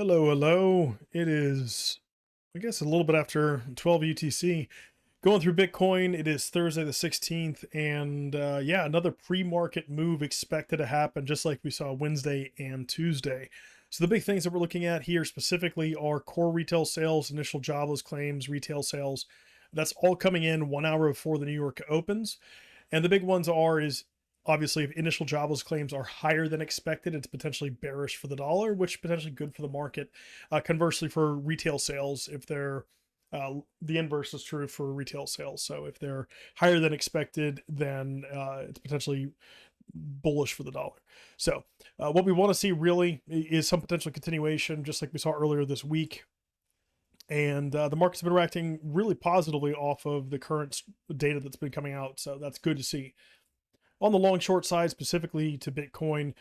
Hello, hello. It is, I guess, a little bit after 12 UTC. Going through Bitcoin, it is Thursday the 16th, and yeah, another pre-market move expected to happen, just like we saw Wednesday and Tuesday. So the big things that we're looking at here specifically are core retail sales, initial jobless claims, retail sales. That's all coming in 1 hour before the New York opens. And the big ones is obviously if initial jobless claims are higher than expected, it's potentially bearish for the dollar, which potentially good for the market. Conversely, for retail sales, if they're the inverse is true for retail sales. So if they're higher than expected, then it's potentially bullish for the dollar. So what we want to see really is some potential continuation, just like we saw earlier this week. And the market's been reacting really positively off of the current data that's been coming out. So that's good to see. On the long short side, specifically to Bitcoin,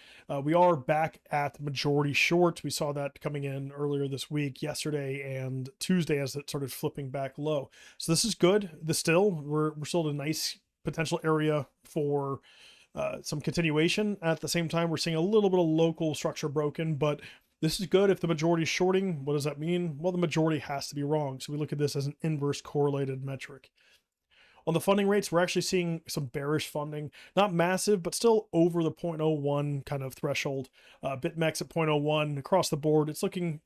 we are back at majority short. We saw that coming in earlier this week, yesterday and Tuesday, as it started flipping back low. So this is good. We're still in a nice potential area for some continuation. At the same time, we're seeing a little bit of local structure broken, but this is good. If the majority is shorting, what does that mean? Well, the majority has to be wrong. So we look at this as an inverse correlated metric. On the funding rates, we're actually seeing some bearish funding, not massive, but still over the 0.01 kind of threshold. BitMEX at 0.01 across the board. It's looking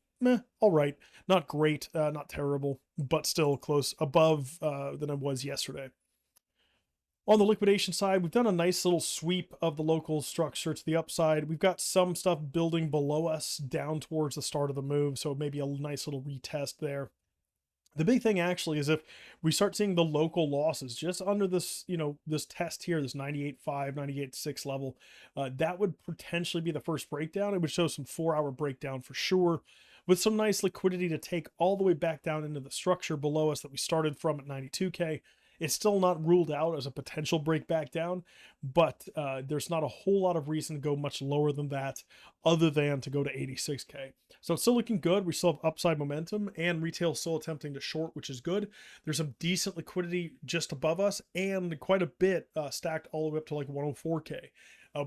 all right, not great, not terrible, but still close above than it was yesterday. On the liquidation side, we've done a nice little sweep of the local structure to the upside. We've got some stuff building below us down towards the start of the move, so maybe a nice little retest there. The big thing actually is if we start seeing the local losses just under this, this test here, this 98.5, 98.6 level, that would potentially be the first breakdown. It would show some 4 hour breakdown for sure, with some nice liquidity to take all the way back down into the structure below us that we started from at 92K. It's still not ruled out as a potential break back down, but there's not a whole lot of reason to go much lower than that other than to go to 86K. So it's still looking good. We still have upside momentum and retail still attempting to short, which is good. There's some decent liquidity just above us and quite a bit stacked all the way up to like 104K.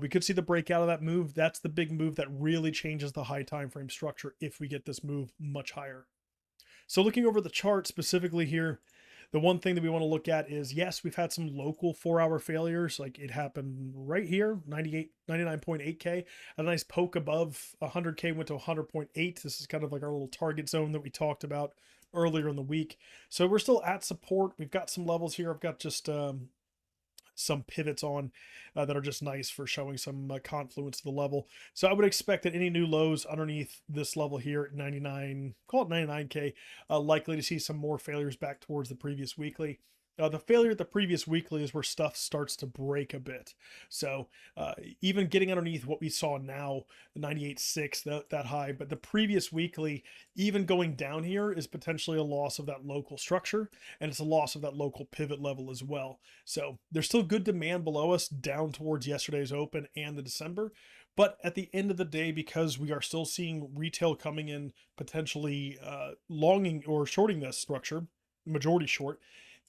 We could see the breakout of that move. That's the big move that really changes the high time frame structure if we get this move much higher. So looking over the chart specifically here, the one thing that we want to look at is, yes, we've had some local 4 hour failures. Like it happened right here, 99.8K, a nice poke above 100K, went to 100.8. This is kind of like our little target zone that we talked about earlier in the week. So we're still at support. We've got some levels here. I've got just some pivots on that are just nice for showing some confluence to the level. So I would expect that any new lows underneath this level here at 99, call it 99K, likely to see some more failures back towards the previous weekly. The failure at the previous weekly is where stuff starts to break a bit. So even getting underneath what we saw now, the 98.6, that high, but the previous weekly, even going down here is potentially a loss of that local structure, and it's a loss of that local pivot level as well. So there's still good demand below us down towards yesterday's open and the December. But at the end of the day, because we are still seeing retail coming in potentially longing or shorting this structure, majority short,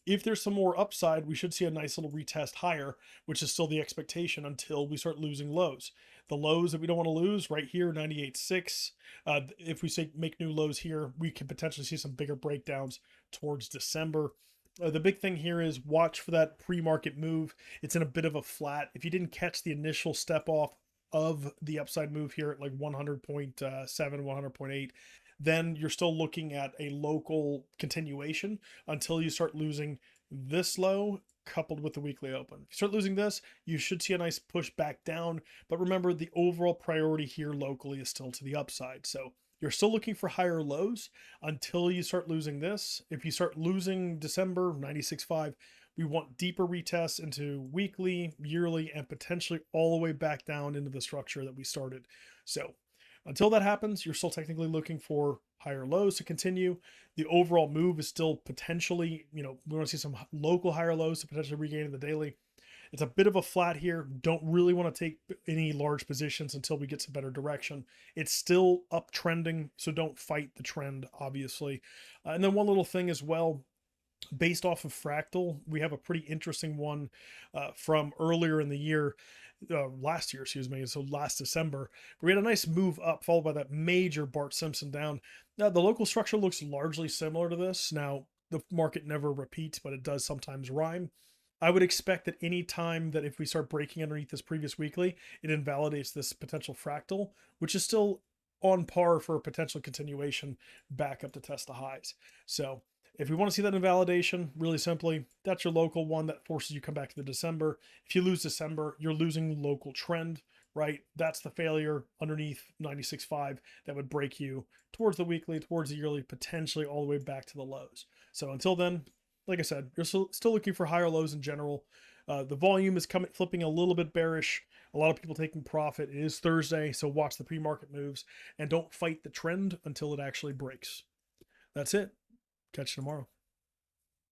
if there's some more upside, we should see a nice little retest higher, which is still the expectation until we start losing lows. The lows that we don't want to lose right here, 98.6. If we say make new lows here, we could potentially see some bigger breakdowns towards December. The big thing here is watch for that pre-market move. It's in a bit of a flat. If you didn't catch the initial step off of the upside move here at like 100.7, 100.8, then you're still looking at a local continuation until you start losing this low coupled with the weekly open. If you start losing this, you should see a nice push back down. But remember, the overall priority here locally is still to the upside. So you're still looking for higher lows until you start losing this. If you start losing December 96.5, we want deeper retests into weekly, yearly, and potentially all the way back down into the structure that we started. So until that happens, you're still technically looking for higher lows to continue. The overall move is still potentially, we want to see some local higher lows to potentially regain the daily. It's a bit of a flat here. Don't really want to take any large positions until we get some better direction. It's still uptrending, so don't fight the trend, obviously. And then one little thing as well, based off of Fractal, we have a pretty interesting one from earlier in the year. last year, excuse me, so last December. We had a nice move up, followed by that major Bart Simpson down. Now, the local structure looks largely similar to this. Now, the market never repeats, but it does sometimes rhyme. I would expect that any time that if we start breaking underneath this previous weekly, it invalidates this potential fractal, which is still on par for a potential continuation back up to test the highs. So if we want to see that invalidation, really simply, that's your local one that forces you to come back to the December. If you lose December, you're losing local trend, right? That's the failure underneath 96.5 that would break you towards the weekly, towards the yearly, potentially all the way back to the lows. So until then, like I said, you're still looking for higher lows in general. The volume is flipping a little bit bearish. A lot of people taking profit. It is Thursday, so watch the pre-market moves and don't fight the trend until it actually breaks. That's it. Catch you tomorrow.